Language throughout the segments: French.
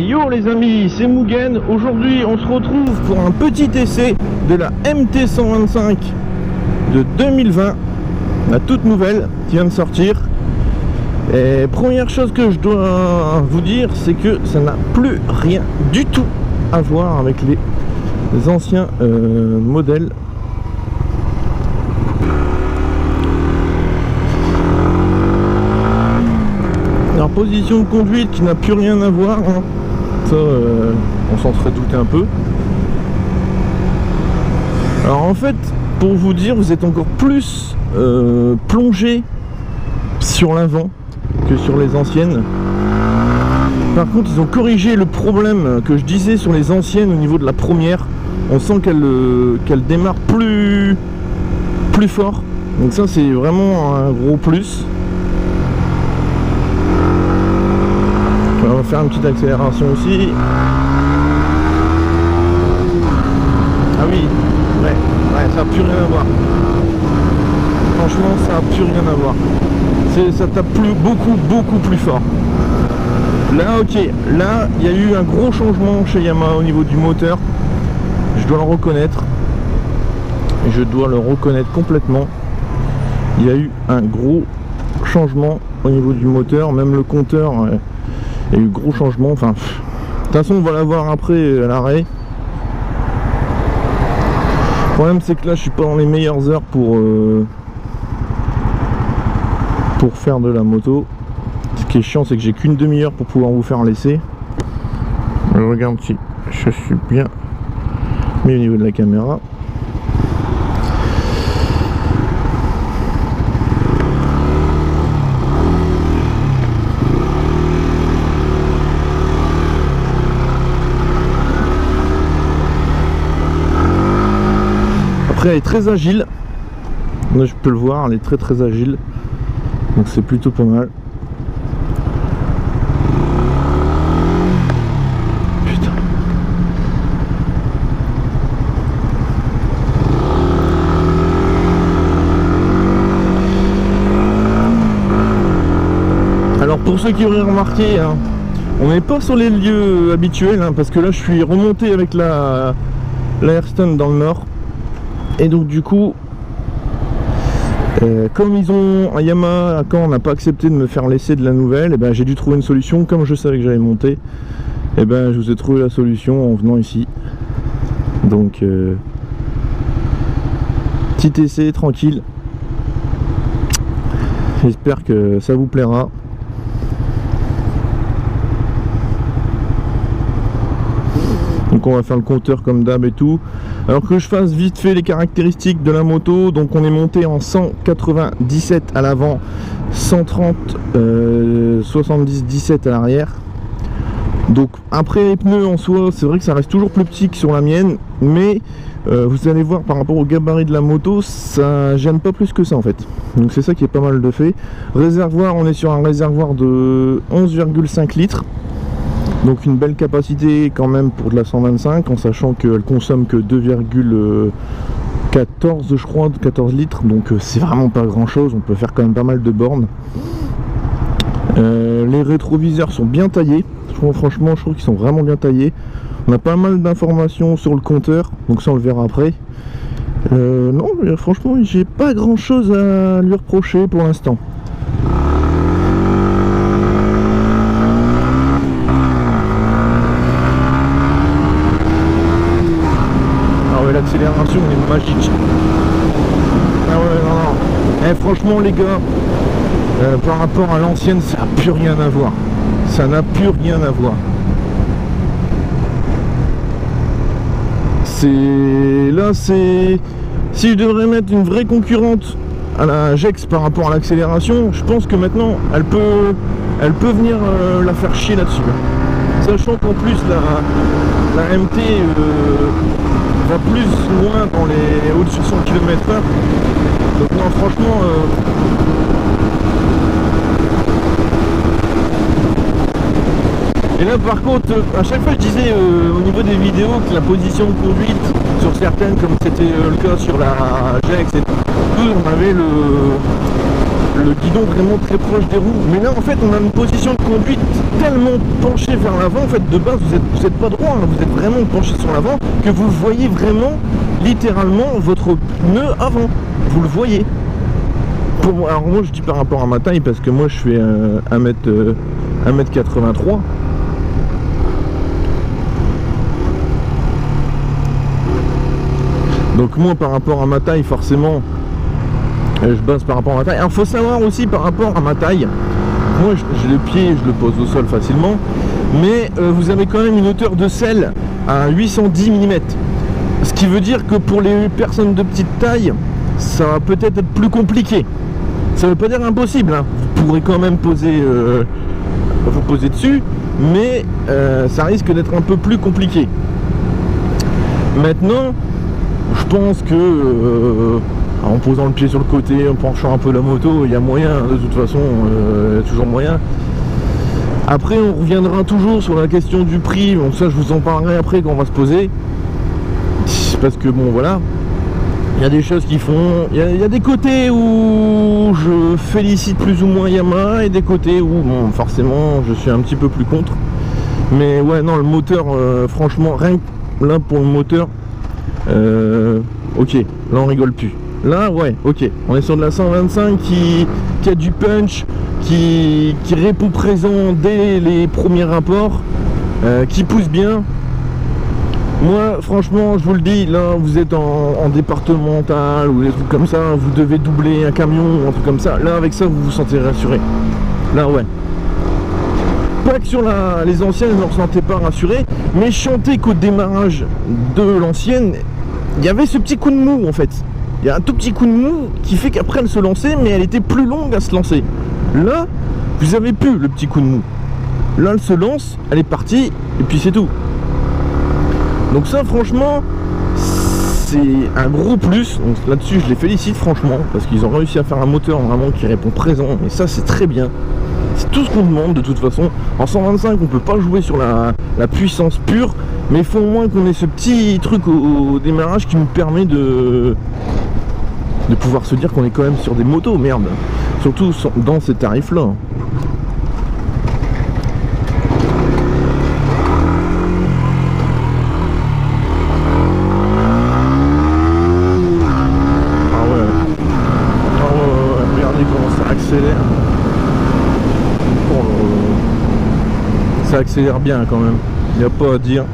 Yo les amis, c'est Mugen. Aujourd'hui on se retrouve pour un petit essai de la MT125 de 2020, la toute nouvelle qui vient de sortir. Et première chose que je dois vous dire, c'est que ça n'a plus rien du tout à voir avec les anciens modèles. Alors position de conduite qui n'a plus rien à voir, hein. Ça on s'en serait douté un peu. Alors en fait, pour vous dire, vous êtes encore plus plongé sur l'avant que sur les anciennes. Par contre, ils ont corrigé le problème que je disais sur les anciennes au niveau de la première. On sent qu'elle démarre plus fort. Donc ça, c'est vraiment un gros plus. On va faire une petite accélération aussi. Ah oui, ouais, ça n'a plus rien à voir. Franchement, ça n'a plus rien à voir. Ça tape beaucoup plus fort. Là, ok, là, il y a eu un gros changement chez Yamaha au niveau du moteur. Je dois le reconnaître. Je dois le reconnaître complètement. Il y a eu un gros changement au niveau du moteur. Même le compteur, il y a eu gros changement. Enfin, de toute façon, on va l'avoir après à l'arrêt. Le problème, c'est que là, je suis pas dans les meilleures heures pour faire de la moto. Ce qui est chiant, c'est que j'ai qu'une demi-heure pour pouvoir vous faire l'essai. Je regarde si je suis bien mis au niveau de la caméra. Après, elle est très agile. Là, je peux le voir, elle est très agile. Donc c'est plutôt pas mal. Putain. Alors pour ceux qui auraient remarqué, hein, on n'est pas sur les lieux habituels, hein, parce que là je suis remonté avec la Airstone dans le nord. Et donc du coup, comme ils ont un Yamaha à Caen n'a pas accepté de me faire l'essai de la nouvelle, et ben j'ai dû trouver une solution. Comme je savais que j'allais monter, et ben je vous ai trouvé la solution en venant ici. Donc petit essai tranquille. J'espère que ça vous plaira. Donc on va faire le compteur comme d'hab et tout. Alors que je fasse vite fait les caractéristiques de la moto. Donc on est monté en 197 à l'avant, 130 70 17 à l'arrière. Donc après les pneus en soi, c'est vrai que ça reste toujours plus petit que sur la mienne, mais vous allez voir par rapport au gabarit de la moto, ça gêne pas plus que ça en fait. Donc c'est ça qui est pas mal de fait. Réservoir, on est sur un réservoir de 11,5 litres. Donc une belle capacité quand même pour de la 125, en sachant qu'elle consomme que 2,14 je crois, 14 litres, donc c'est vraiment pas grand chose, on peut faire quand même pas mal de bornes. Les rétroviseurs sont bien taillés, franchement je trouve qu'ils sont vraiment bien taillés. On a pas mal d'informations sur le compteur, donc ça on le verra après. Non, franchement j'ai pas grand chose à lui reprocher pour l'instant. L'accélération est magique. Ah ouais, non. Franchement les gars, par rapport à l'ancienne, ça n'a plus rien à voir. Ça n'a plus rien à voir. Là c'est... Si je devrais mettre une vraie concurrente à la Jex par rapport à l'accélération, je pense que maintenant elle peut venir la faire chier là-dessus. Sachant qu'en plus la MT va plus loin dans les au-dessus de 100 km/h. Donc non, franchement et là par contre, à chaque fois je disais au niveau des vidéos que la position de conduite sur certaines, comme c'était le cas sur la Jex et tout, on avait le guidon vraiment très proche des roues. Mais là en fait on a une position de conduite tellement penchée vers l'avant, en fait de base vous êtes pas droit, hein, vous êtes vraiment penché sur l'avant, que vous voyez vraiment littéralement votre pneu avant, vous le voyez. Alors moi je dis par rapport à ma taille, parce que moi je fais 1m83. Donc moi par rapport à ma taille forcément je base par rapport à ma taille. Alors faut savoir aussi par rapport à ma taille, moi j'ai le pied, je le pose au sol facilement, mais vous avez quand même une hauteur de selle à 810 mm. Ce qui veut dire que pour les personnes de petite taille, ça va peut-être être plus compliqué. Ça veut pas dire impossible, hein. Vous pourrez quand même poser, vous poser dessus, mais ça risque d'être un peu plus compliqué. Maintenant, je pense que en posant le pied sur le côté, en penchant un peu la moto, il y a moyen, de toute façon, il y a toujours moyen. Après, on reviendra toujours sur la question du prix. Bon, ça, je vous en parlerai après quand on va se poser. Parce que bon, voilà. Il y a des choses qui font... Il y a des côtés où je félicite plus ou moins Yamaha et des côtés où, bon, forcément, je suis un petit peu plus contre. Mais ouais, non, le moteur, franchement, rien que là pour le moteur, ok, là on rigole plus. Là, ouais, ok, on est sur de la 125 qui a du punch, qui répond présent dès les premiers rapports, qui pousse bien. Moi, franchement, je vous le dis, là, vous êtes en départemental ou des trucs comme ça, vous devez doubler un camion ou un truc comme ça. Là, avec ça, vous vous sentez rassuré. Là, ouais. Pas que sur les anciennes, je ne me ressentais pas rassuré, mais je sentais qu'au démarrage de l'ancienne, il y avait ce petit coup de mou, en fait. Il y a un tout petit coup de mou qui fait qu'après, elle se lançait, mais elle était plus longue à se lancer. Là, vous avez plus le petit coup de mou. Là, elle se lance, elle est partie, et puis c'est tout. Donc ça franchement c'est un gros plus, donc là-dessus je les félicite franchement, parce qu'ils ont réussi à faire un moteur vraiment qui répond présent, et ça c'est très bien. C'est tout ce qu'on demande de toute façon. En 125 on peut pas jouer sur la puissance pure, mais il faut au moins qu'on ait ce petit truc au démarrage qui nous permet de pouvoir se dire qu'on est quand même sur des motos, merde. Surtout dans ces tarifs là. Ça accélère bien quand même, il n'y a pas à dire.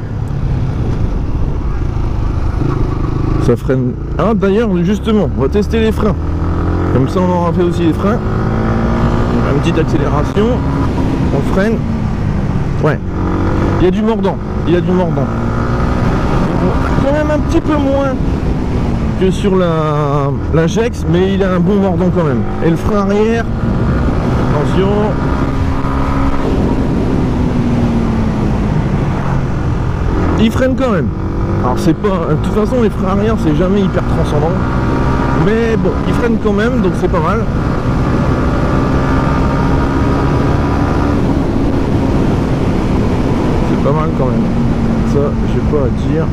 Ça freine. Ah d'ailleurs justement, on va tester les freins. Comme ça on aura fait aussi les freins. Une petite accélération, on freine. Ouais, il y a du mordant, il y a du mordant. Quand même un petit peu moins que sur la Jex, mais il a un bon mordant quand même. Et le frein arrière, attention. Il freine quand même. Alors c'est pas... De toute façon les freins arrière c'est jamais hyper transcendant. Mais bon, il freine quand même, donc c'est pas mal. C'est pas mal quand même. Ça, j'ai pas à dire.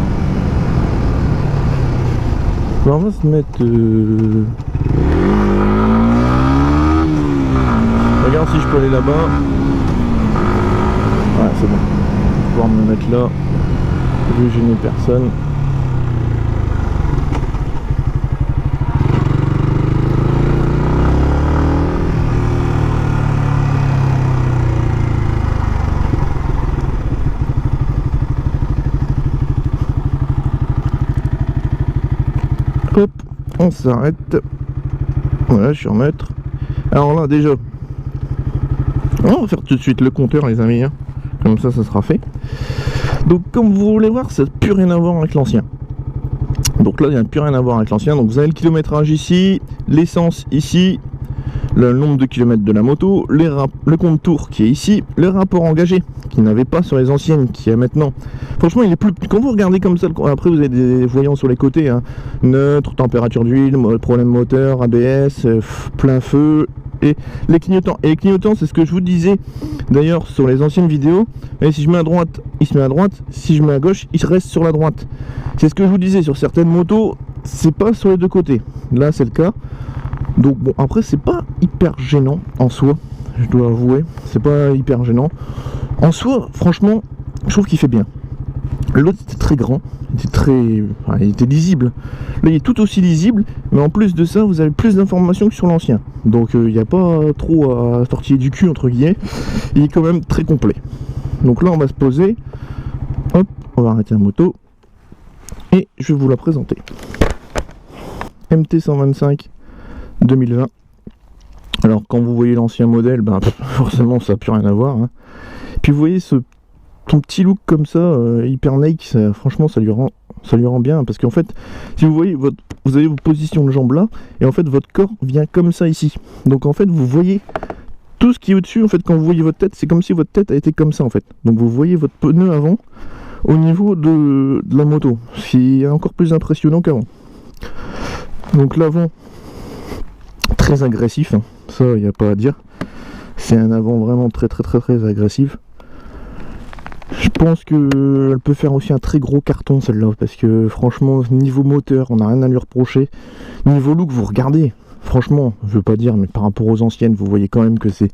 Alors on va se mettre... Regarde si je peux aller là-bas. Ouais, c'est bon. Je vais pouvoir me mettre là. Je vais gêner personne. Hop, on s'arrête. Voilà, je suis en maître. Alors là déjà, on va faire tout de suite le compteur les amis, hein. Comme ça sera fait. Donc comme vous voulez voir, ça n'a plus rien à voir avec l'ancien. Donc là il n'y a plus rien à voir avec l'ancien. Donc vous avez le kilométrage ici, l'essence ici, le nombre de kilomètres de la moto, le compte tour qui est ici, le rapport engagé qui n'avait pas sur les anciennes, qui est maintenant. Franchement il est plus. Quand vous regardez comme ça, après vous avez des voyants sur les côtés, hein. Neutre, température d'huile, problème moteur, ABS, plein feu. Et les clignotants. Et les clignotants, c'est ce que je vous disais d'ailleurs sur les anciennes vidéos. Et si je mets à droite, il se met à droite. Si je mets à gauche, il reste sur la droite. C'est ce que je vous disais sur certaines motos, c'est pas sur les deux côtés. Là, c'est le cas. Donc bon, après c'est pas hyper gênant en soi, je dois avouer, c'est pas hyper gênant. En soi, franchement, je trouve qu'il fait bien. L'autre était très grand, il était lisible. Là il est tout aussi lisible, mais en plus de ça vous avez plus d'informations que sur l'ancien. Donc il n'y a pas trop à tortiller du cul entre guillemets, il est quand même très complet. Donc là on va se poser, hop, on va arrêter la moto, et je vais vous la présenter. MT125 2020. Alors quand vous voyez l'ancien modèle, ben, forcément ça n'a plus rien à voir. Hein. Puis vous voyez ton petit look comme ça, hyper Nike, ça, franchement ça lui rend bien, parce qu'en fait, si vous voyez, vous avez vos positions de jambes là, et en fait votre corps vient comme ça ici. Donc en fait vous voyez tout ce qui est au-dessus, en fait quand vous voyez votre tête, c'est comme si votre tête a été comme ça en fait. Donc vous voyez votre pneu avant au niveau de la moto, ce qui est encore plus impressionnant qu'avant. Donc l'avant, très agressif, hein. Ça il n'y a pas à dire. C'est un avant vraiment très agressif. Je pense qu'elle peut faire aussi un très gros carton celle-là, parce que franchement niveau moteur on n'a rien à lui reprocher. Niveau look, vous regardez, franchement je veux pas dire, mais par rapport aux anciennes vous voyez quand même que c'est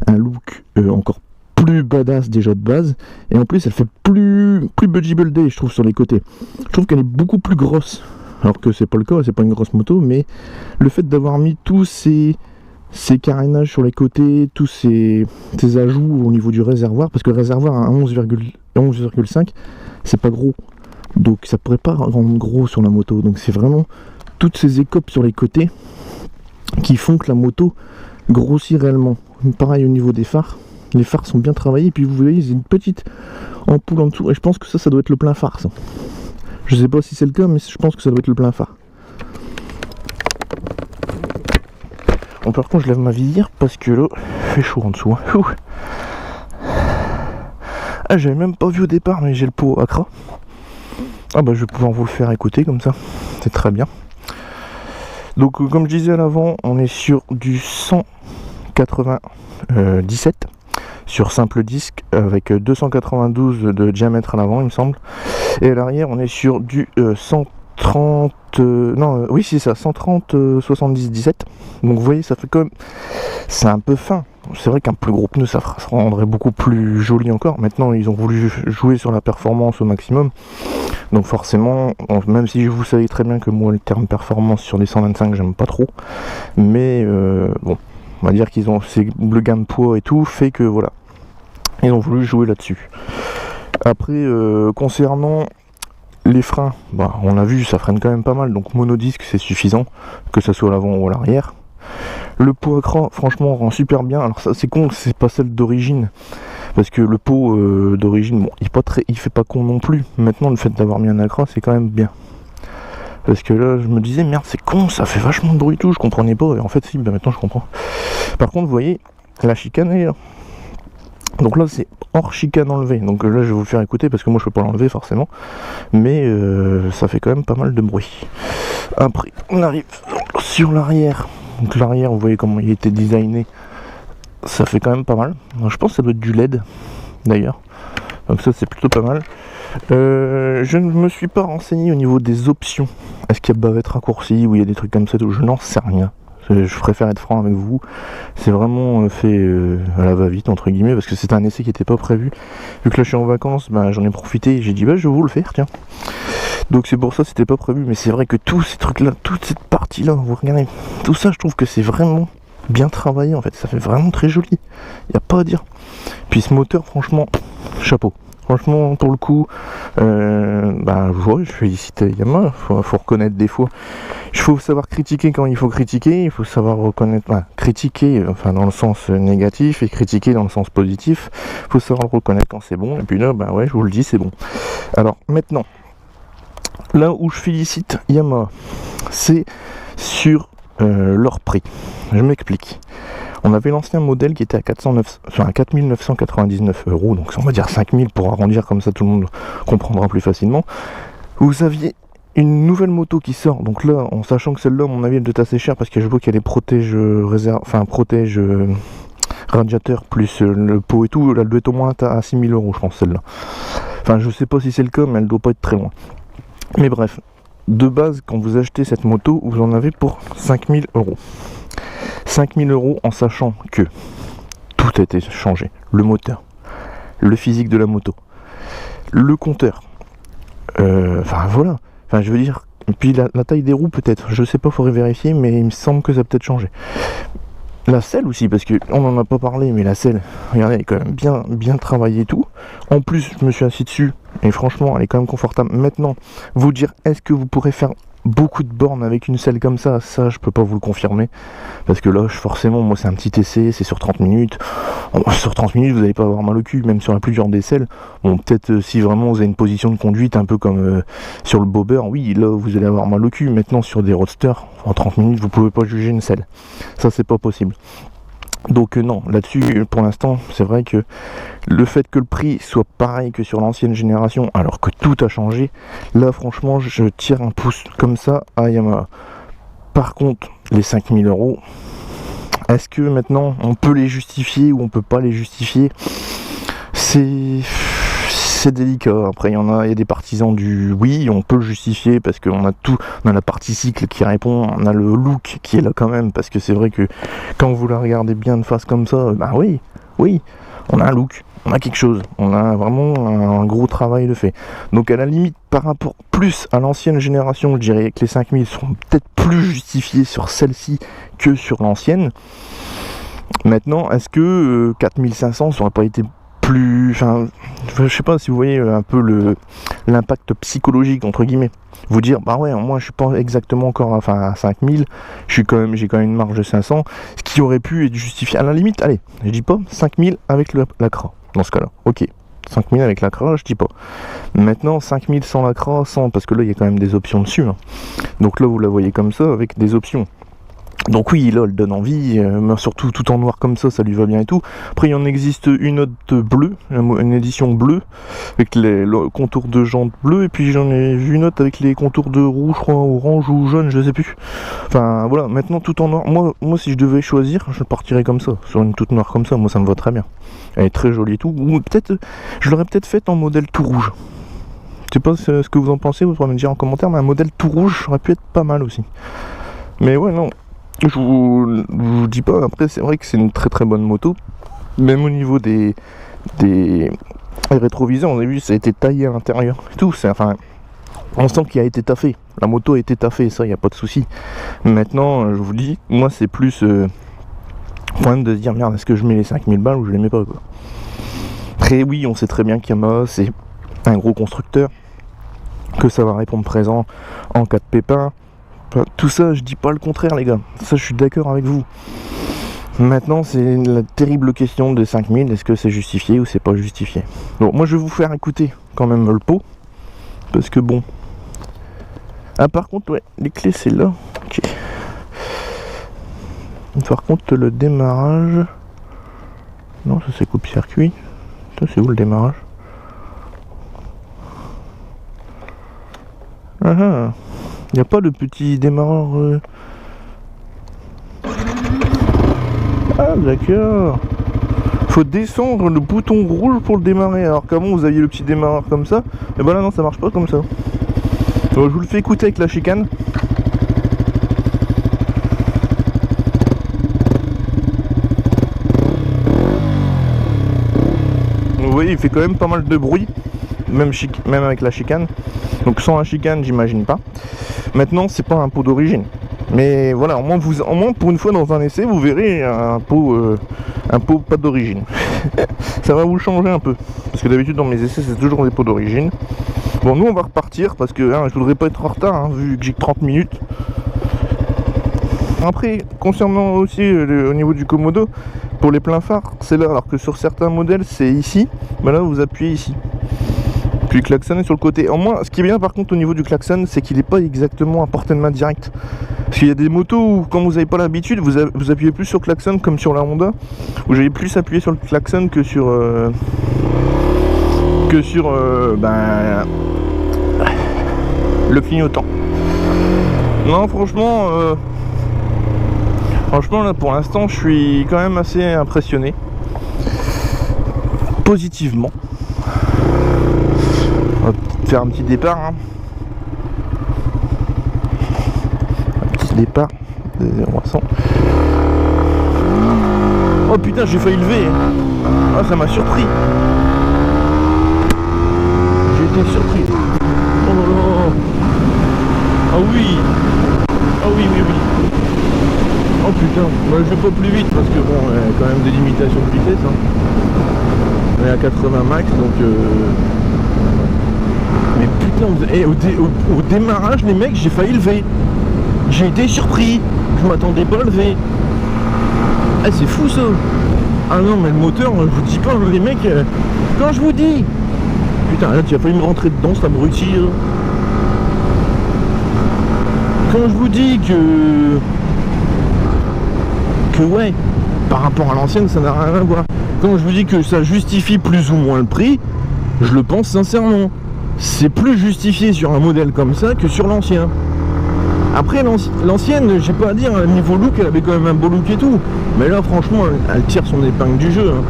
un look encore plus badass déjà de base, et en plus elle fait plus bodybuildé je trouve sur les côtés. Je trouve qu'elle est beaucoup plus grosse, alors que c'est pas le cas, c'est pas une grosse moto, mais le fait d'avoir mis tous ces carénages sur les côtés, tous ces ajouts au niveau du réservoir, parce que le réservoir à 11,5 c'est pas gros, donc ça pourrait pas rendre gros sur la moto. Donc c'est vraiment toutes ces écopes sur les côtés qui font que la moto grossit réellement. Pareil au niveau des phares, les phares sont bien travaillés, et puis vous voyez il y a une petite ampoule en dessous, et je pense que ça doit être le plein phare ça. Je sais pas si c'est le cas, mais je pense que ça doit être le plein phare. Bon, par contre je lève ma visière parce que là il fait chaud en dessous, hein. Ah, j'avais même pas vu au départ, mais j'ai le pot Accra. Ah bah je vais pouvoir vous le faire écouter comme ça, c'est très bien. Donc comme je disais à l'avant, on est sur du 197 sur simple disque avec 292 de diamètre à l'avant il me semble, et à l'arrière on est sur du 130 oui c'est ça, 130 70 17. Donc vous voyez ça fait quand même, c'est un peu fin. C'est vrai qu'un plus gros pneu ça rendrait beaucoup plus joli encore. Maintenant ils ont voulu jouer sur la performance au maximum, donc forcément, même si vous savez très bien que moi le terme performance sur les 125 j'aime pas trop, mais bon, on va dire qu'ils ont le gain de poids et tout fait que voilà, ils ont voulu jouer là-dessus. Après concernant les freins, bah, on l'a vu, ça freine quand même pas mal, donc monodisque c'est suffisant, que ce soit à l'avant ou à l'arrière. Le pot Accra, franchement, rend super bien. Alors ça c'est con, c'est pas celle d'origine, parce que le pot d'origine, bon, il fait pas con non plus. Maintenant, le fait d'avoir mis un Accra, c'est quand même bien. Parce que là, je me disais, merde, c'est con, ça fait vachement de bruit et tout, je comprenais pas. Et en fait, si, bah, maintenant je comprends. Par contre, vous voyez, la chicane est là. Donc là c'est hors chicane enlevée, donc là je vais vous le faire écouter parce que moi je peux pas l'enlever forcément, mais ça fait quand même pas mal de bruit. Après on arrive sur l'arrière, donc l'arrière vous voyez comment il a été designé, ça fait quand même pas mal. Donc, je pense que ça doit être du LED d'ailleurs, donc ça c'est plutôt pas mal. Je ne me suis pas renseigné au niveau des options, est-ce qu'il y a bavette raccourcie ou il y a des trucs comme ça, je n'en sais rien. Je préfère être franc avec vous, c'est vraiment fait à la va-vite entre guillemets, parce que c'est un essai qui n'était pas prévu. Vu que là je suis en vacances, bah, j'en ai profité et j'ai dit bah je vais vous le faire, tiens. Donc c'est pour ça c'était pas prévu, mais c'est vrai que tous ces trucs là, toute cette partie là, vous regardez, tout ça je trouve que c'est vraiment bien travaillé en fait, ça fait vraiment très joli, il n'y a pas à dire. Puis ce moteur franchement, chapeau. Franchement, pour le coup, bah, ouais, je félicite Yamaha, faut reconnaître des fois. Il faut savoir critiquer quand il faut critiquer, il faut savoir reconnaître, critiquer enfin, dans le sens négatif et critiquer dans le sens positif. Il faut savoir le reconnaître quand c'est bon, et puis là, bah ouais, je vous le dis, c'est bon. Alors maintenant, là où je félicite Yamaha, c'est sur leur prix. Je m'explique. On avait l'ancien modèle qui était à 4999 €, donc on va dire 5000 pour arrondir, comme ça tout le monde comprendra plus facilement. Vous aviez une nouvelle moto qui sort, donc là, en sachant que celle-là, à mon avis, elle doit être assez chère parce que je vois qu'elle est protège radiateur plus le pot et tout, elle doit être au moins à 6000 €, je pense, celle-là. Enfin, je sais pas si c'est le cas, mais elle doit pas être très loin. Mais bref, de base, quand vous achetez cette moto, vous en avez pour 5000 €. 5000 € en sachant que tout a été changé. Le moteur, le physique de la moto, le compteur. Enfin voilà. Enfin je veux dire. Et puis la taille des roues peut-être. Je sais pas, faudrait vérifier, mais il me semble que ça a peut-être changé. La selle aussi, parce que on n'en a pas parlé, mais la selle, regardez, elle est quand même bien travaillée et tout. En plus, je me suis assis dessus, et franchement, elle est quand même confortable. Maintenant, vous dire, est-ce que vous pourrez faire beaucoup de bornes avec une selle comme ça je peux pas vous le confirmer. Parce que là, forcément, moi, c'est un petit essai, c'est sur 30 minutes. Sur 30 minutes, vous n'allez pas avoir mal au cul, même sur la plus dure des selles. Bon, peut-être si vraiment vous avez une position de conduite un peu comme sur le bobber, oui, là, vous allez avoir mal au cul. Maintenant, sur des roadsters, en 30 minutes, vous pouvez pas juger une selle. Ça, c'est pas possible. Donc non, là-dessus, pour l'instant, c'est vrai que le fait que le prix soit pareil que sur l'ancienne génération, alors que tout a changé, là, franchement, je tire un pouce comme ça à Yamaha. Par contre, les 5000 €, est-ce que maintenant, on peut les justifier ou on peut pas les justifier? C'est délicat. Après, il y a des partisans du oui, on peut le justifier parce qu'on a tout, on a la partie cycle qui répond, on a le look qui est là quand même, parce que c'est vrai que quand vous la regardez bien de face comme ça, bah oui, on a un look, on a quelque chose, on a vraiment un gros travail de fait. Donc à la limite, par rapport plus à l'ancienne génération, je dirais que les 5000 seront peut-être plus justifiés sur celle-ci que sur l'ancienne. Maintenant, est-ce que 4500 ça aurait pas été plus, enfin, je sais pas si vous voyez un peu l'impact psychologique entre guillemets. Vous dire, bah ouais, moi je suis pas exactement encore à 5000, j'ai quand même une marge de 500, ce qui aurait pu être justifié. À la limite, allez, je dis pas 5000 avec l'ACRA, dans ce cas-là, ok. 5000 avec l'ACRA, je dis pas. Maintenant, 5000 sans l'ACRA, parce que là il y a quand même des options dessus. Hein. Donc là vous la voyez comme ça, avec des options. Donc oui, là, elle donne envie, surtout tout en noir comme ça lui va bien et tout. Après, il en existe une autre bleue, une édition bleue, avec le contour de jantes bleues, et puis j'en ai vu une autre avec les contours de rouge, je crois, orange ou jaune, je sais plus. Enfin, voilà, maintenant tout en noir. Moi, si je devais choisir, je partirais comme ça, sur une toute noire comme ça, moi ça me va très bien. Elle est très jolie et tout, ou peut-être, je l'aurais peut-être faite en modèle tout rouge. Je sais pas ce que vous en pensez, vous pourrez me dire en commentaire, mais un modèle tout rouge aurait pu être pas mal aussi. Mais ouais, non. Je vous dis pas, après c'est vrai que c'est une très très bonne moto, même au niveau des rétroviseurs, on a vu ça a été taillé à l'intérieur et tout, enfin, on sent qu'il a été taffé, la moto a été taffée, ça y a pas de souci. Maintenant, je vous dis, moi c'est plus quand même de se dire merde, est-ce que je mets les 5000 balles ou je les mets pas quoi. Après oui, on sait très bien qu'Yamaha c'est un gros constructeur, que ça va répondre présent en cas de pépin. Tout ça, je dis pas le contraire les gars, ça je suis d'accord avec vous. Maintenant c'est la terrible question des 5000, est-ce que c'est justifié ou c'est pas justifié. Bon, moi je vais vous faire écouter quand même le pot, parce que bon. Ah par contre ouais, les clés c'est là, ok. Par contre le démarrage, non ça c'est coupe-circuit, ça c'est où le démarrage? Ah ah. Il n'y a pas de petit démarreur. Ah d'accord. Faut descendre le bouton rouge pour le démarrer. Alors qu'avant vous aviez le petit démarreur comme ça. Et ben là non, ça marche pas comme ça. Donc, je vous le fais écouter avec la chicane. Vous voyez, il fait quand même pas mal de bruit. Même avec la chicane. Donc sans la chicane, j'imagine pas. Maintenant, c'est pas un pot d'origine. Mais voilà, au moins pour une fois dans un essai, vous verrez un pot pas d'origine. Ça va vous changer un peu. Parce que d'habitude dans mes essais, c'est toujours des pots d'origine. Bon, nous on va repartir parce que je voudrais pas être en retard, vu que j'ai que 30 minutes. Après, concernant aussi au niveau du Komodo, pour les pleins phares, c'est là, alors que sur certains modèles, c'est ici. Ben là, vous appuyez ici. Puis le klaxon est sur le côté. En moins, ce qui est bien par contre au niveau du klaxon, c'est qu'il n'est pas exactement à portée de main directe. Parce qu'il y a des motos où, quand vous n'avez pas l'habitude, vous appuyez plus sur le klaxon comme sur la Honda, où j'avais plus appuyé sur le klaxon que sur le clignotant. Non, franchement là pour l'instant, je suis quand même assez impressionné, positivement. On va faire un petit départ. départ de 0 à 100. Oh putain, j'ai failli lever. Ah, ça m'a surpris. J'ai été surpris. Oh là là. Ah oui. Ah oui, oui, oui. Oh putain, moi je vais pas plus vite parce que bon, il y a quand même des limitations de vitesse. Hein. On est à 80 max, donc mais putain, au démarrage, les mecs, j'ai failli lever. J'ai été surpris. Je m'attendais pas à lever. Ah, c'est fou ça. Ah non, mais le moteur, je vous dis pas, les mecs, quand je vous dis, putain, là tu as failli me rentrer dedans, cet abruti. Quand je vous dis que ouais, par rapport à l'ancienne, ça n'a rien à voir. Quand je vous dis que ça justifie plus ou moins le prix, je le pense sincèrement. C'est plus justifié sur un modèle comme ça que sur l'ancien. Après l'ancienne, j'ai pas à dire, niveau look, elle avait quand même un beau look et tout. Mais là franchement, elle tire son épingle du jeu. Hein.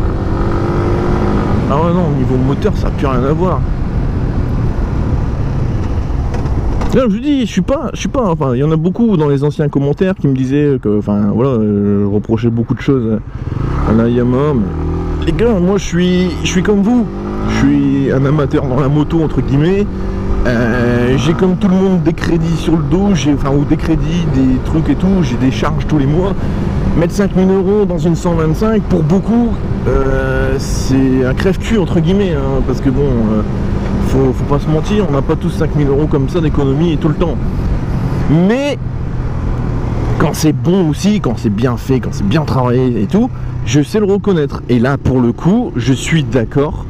Ah ouais non, niveau moteur, ça n'a plus rien à voir. Là, je vous dis, je suis pas, enfin, il y en a beaucoup dans les anciens commentaires qui me disaient que, enfin, voilà, je reprochais beaucoup de choses à la Yamaha, mais les gars, moi, je suis comme vous, je suis un amateur dans la moto, entre guillemets, j'ai comme tout le monde des crédits sur le dos, ou des crédits, des trucs et tout, j'ai des charges tous les mois, mettre 5000 € dans une 125, pour beaucoup, c'est un crève-cul, entre guillemets, hein, parce que bon... Faut pas se mentir, on n'a pas tous 5000 € comme ça d'économie tout le temps. Mais quand c'est bon aussi, quand c'est bien fait, quand c'est bien travaillé et tout, je sais le reconnaître. Et là, pour le coup, je suis d'accord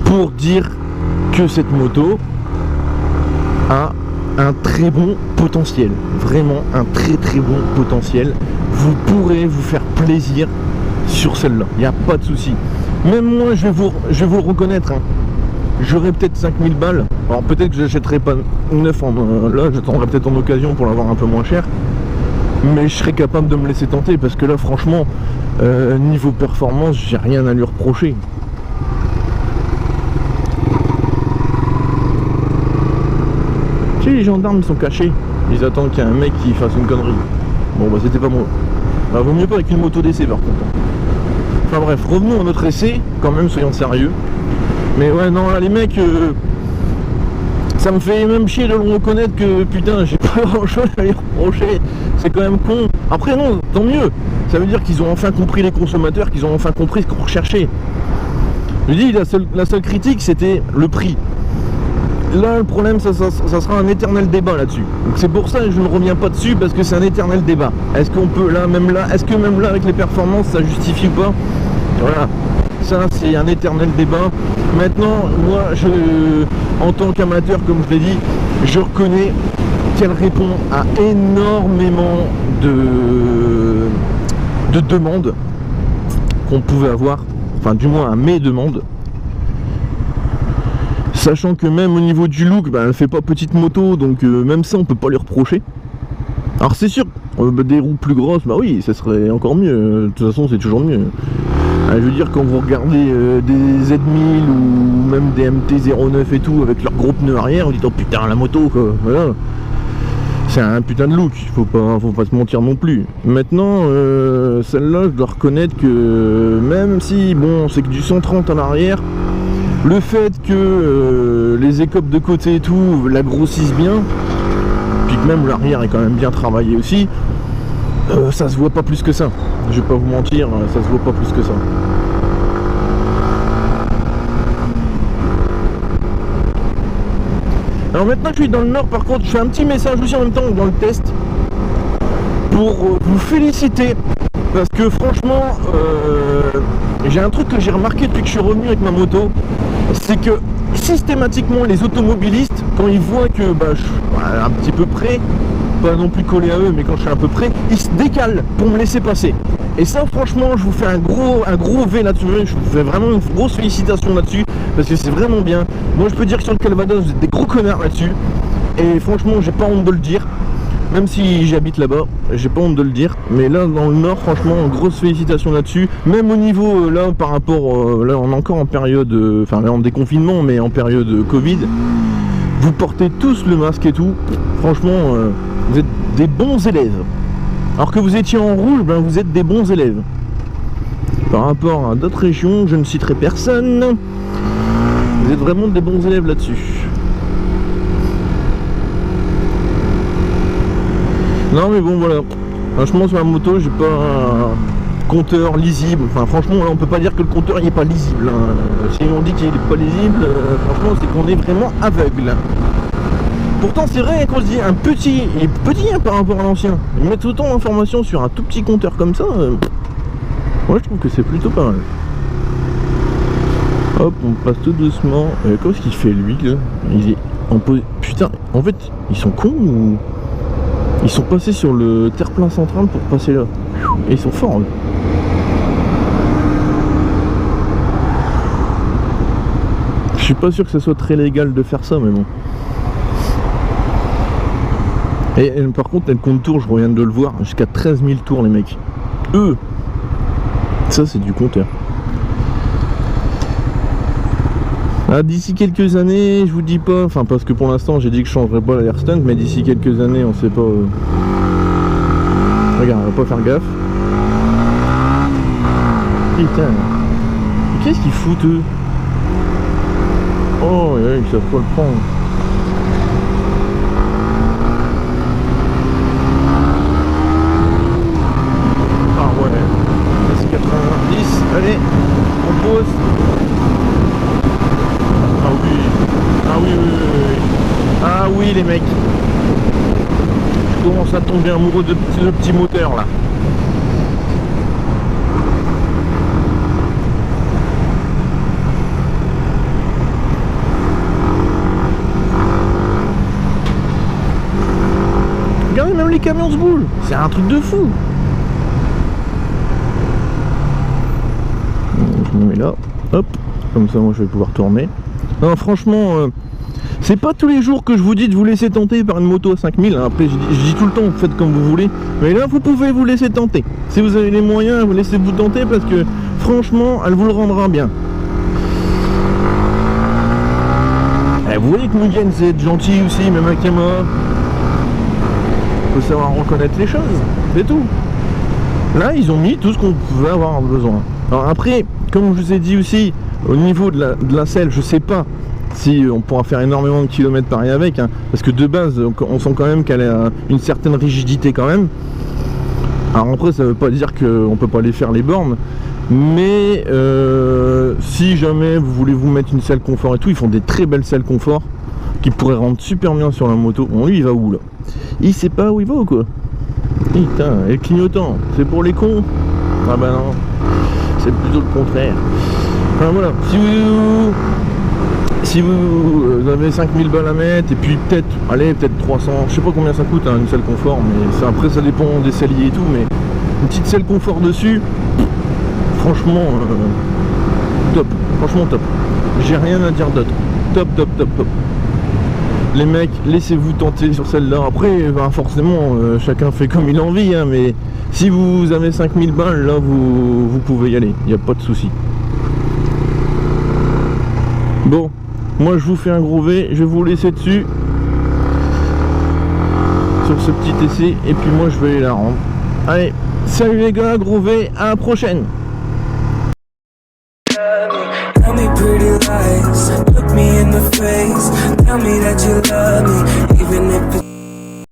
pour dire que cette moto a un très bon potentiel. Vraiment un très très bon potentiel. Vous pourrez vous faire plaisir sur celle-là. Il n'y a pas de souci. Même moi, je vais vous le reconnaître. Hein. J'aurais peut-être 5000 balles, alors peut-être que j'achèterai pas neuf, là j'attendrai peut-être en occasion pour l'avoir un peu moins cher, mais je serais capable de me laisser tenter parce que là franchement, niveau performance, j'ai rien à lui reprocher. Tu sais, les gendarmes ils sont cachés, ils attendent qu'il y ait un mec qui fasse une connerie. Bon bah c'était pas moi. Bah, vaut mieux pas avec une moto d'essai par contre. Enfin bref, revenons à notre essai, quand même soyons sérieux. Mais ouais non là les mecs ça me fait même chier de le reconnaître que putain j'ai pas grand chose à lui reprocher. C'est quand même con. Après non, tant mieux. Ça veut dire qu'ils ont enfin compris les consommateurs, qu'ils ont enfin compris ce qu'on recherchait. Je dis la seule critique c'était le prix. Là le problème ça sera un éternel débat là-dessus. Donc c'est pour ça que je ne reviens pas dessus parce que c'est un éternel débat. Est-ce qu'on peut est-ce que même là avec les performances ça justifie ou pas? Voilà. Ça c'est un éternel débat. Maintenant moi en tant qu'amateur comme je l'ai dit, je reconnais qu'elle répond à énormément de demandes qu'on pouvait avoir, enfin du moins à mes demandes, sachant que même au niveau du look, elle fait pas petite moto, donc même ça on peut pas lui reprocher. Alors c'est sûr, des roues plus grosses, bah oui, ça serait encore mieux, de toute façon c'est toujours mieux. Je veux dire, quand vous regardez des Z1000 ou même des MT-09 et tout avec leurs gros pneus arrière, vous dites oh putain la moto quoi, voilà. C'est un putain de look, faut pas se mentir non plus. Maintenant, celle-là, je dois reconnaître que même si bon c'est que du 130 en arrière, le fait que les écopes de côté et tout la grossissent bien, puis que même l'arrière est quand même bien travaillé aussi, ça se voit pas plus que ça. Je vais pas vous mentir, ça se voit pas plus que ça. Alors maintenant que je suis dans le nord, par contre, je fais un petit message aussi en même temps dans le test pour vous féliciter parce que franchement, j'ai un truc que j'ai remarqué depuis que je suis revenu avec ma moto, c'est que systématiquement les automobilistes, quand ils voient que je suis un petit peu près, pas non plus collé à eux, mais quand je suis un peu près, ils se décalent pour me laisser passer. Et ça franchement je vous fais un gros V là-dessus, je vous fais vraiment une grosse félicitation là-dessus, parce que c'est vraiment bien. Moi je peux dire que sur le Calvados vous êtes des gros connards là-dessus, et franchement j'ai pas honte de le dire, même si j'habite là-bas, j'ai pas honte de le dire, mais là dans le nord franchement grosse félicitation là-dessus, même au niveau là par rapport, là on est encore en période, enfin là en déconfinement mais en période Covid, vous portez tous le masque et tout. Franchement, vous êtes des bons élèves. Alors que vous étiez en rouge, ben vous êtes des bons élèves. Par rapport à d'autres régions, je ne citerai personne. Vous êtes vraiment des bons élèves là-dessus. Non mais bon voilà. Franchement sur la moto, j'ai pas un compteur lisible. Enfin franchement là on peut pas dire que le compteur il est pas lisible. Hein. Si on dit qu'il est pas lisible, franchement c'est qu'on est vraiment aveugle. Pourtant c'est vrai quand je dis un petit, il est petit hein, par rapport à l'ancien. Mettre autant d'informations sur un tout petit compteur comme ça, moi je trouve que c'est plutôt pas mal. Hop, on passe tout doucement. Qu'est-ce qu'il fait lui là? Il est en pose. Putain, en fait, ils sont cons ou ils sont passés sur le terre-plein central pour passer là. Et ils sont forts. Eux. Je suis pas sûr que ça soit très légal de faire ça, mais bon. Et par contre, le compte tour, je reviens de le voir, jusqu'à 13 000 tours, les mecs. Ça, c'est du compteur. Ah, d'ici quelques années, je vous dis pas, enfin parce que pour l'instant j'ai dit que je changerais pas l'air stunt, mais d'ici quelques années on sait pas. Regarde, on va pas faire gaffe. Putain, qu'est-ce qu'ils foutent eux? Oh, ils savent pas le prendre. Ah ouais, c'est 90, allez, on pose. Ah oui les mecs, je commence à tomber amoureux de ce petit moteur là. Regardez, même les camions se bougent, c'est un truc de fou. Je me mets là, hop, comme ça moi je vais pouvoir tourner. Non franchement, c'est pas tous les jours que je vous dis de vous laisser tenter par une moto à 5000. Après je dis tout le temps, faites comme vous voulez. Mais là vous pouvez vous laisser tenter. Si vous avez les moyens, vous laissez-vous tenter parce que franchement, elle vous le rendra bien. Et vous voyez que Mugen c'est être gentil aussi, même avec Yamaha. Il faut savoir reconnaître les choses, c'est tout. Là ils ont mis tout ce qu'on pouvait avoir besoin. Alors après, comme je vous ai dit aussi, au niveau de la selle, je sais pas si on pourra faire énormément de kilomètres pareil avec, hein, parce que de base on sent quand même qu'elle a une certaine rigidité quand même. Alors après ça veut pas dire qu'on peut pas aller faire les bornes, mais si jamais vous voulez vous mettre une selle confort et tout, ils font des très belles selles confort qui pourraient rendre super bien sur la moto. Bon lui il va où là? Il sait pas où il va ou quoi? Putain, et le clignotant, c'est pour les cons? Ah bah non, c'est plutôt le contraire. Enfin voilà, si vous avez 5000 balles à mettre et puis peut-être, allez, peut-être 300, je sais pas combien ça coûte hein, une selle confort, mais après ça dépend des selliers et tout, mais une petite selle confort dessus, franchement top, franchement top. J'ai rien à dire d'autre. Top, top, top, top. Les mecs, laissez-vous tenter sur celle-là. Après, ben, forcément, chacun fait comme il a envie, hein, mais si vous avez 5000 balles, là, vous pouvez y aller. Il n'y a pas de souci. Bon, moi je vous fais un gros V, je vais vous laisser dessus sur ce petit essai et puis moi je vais aller la rendre. Allez, salut les gars, gros V, à la prochaine. Tell me pretty lies, look me in the face, tell me that you love me, even if it's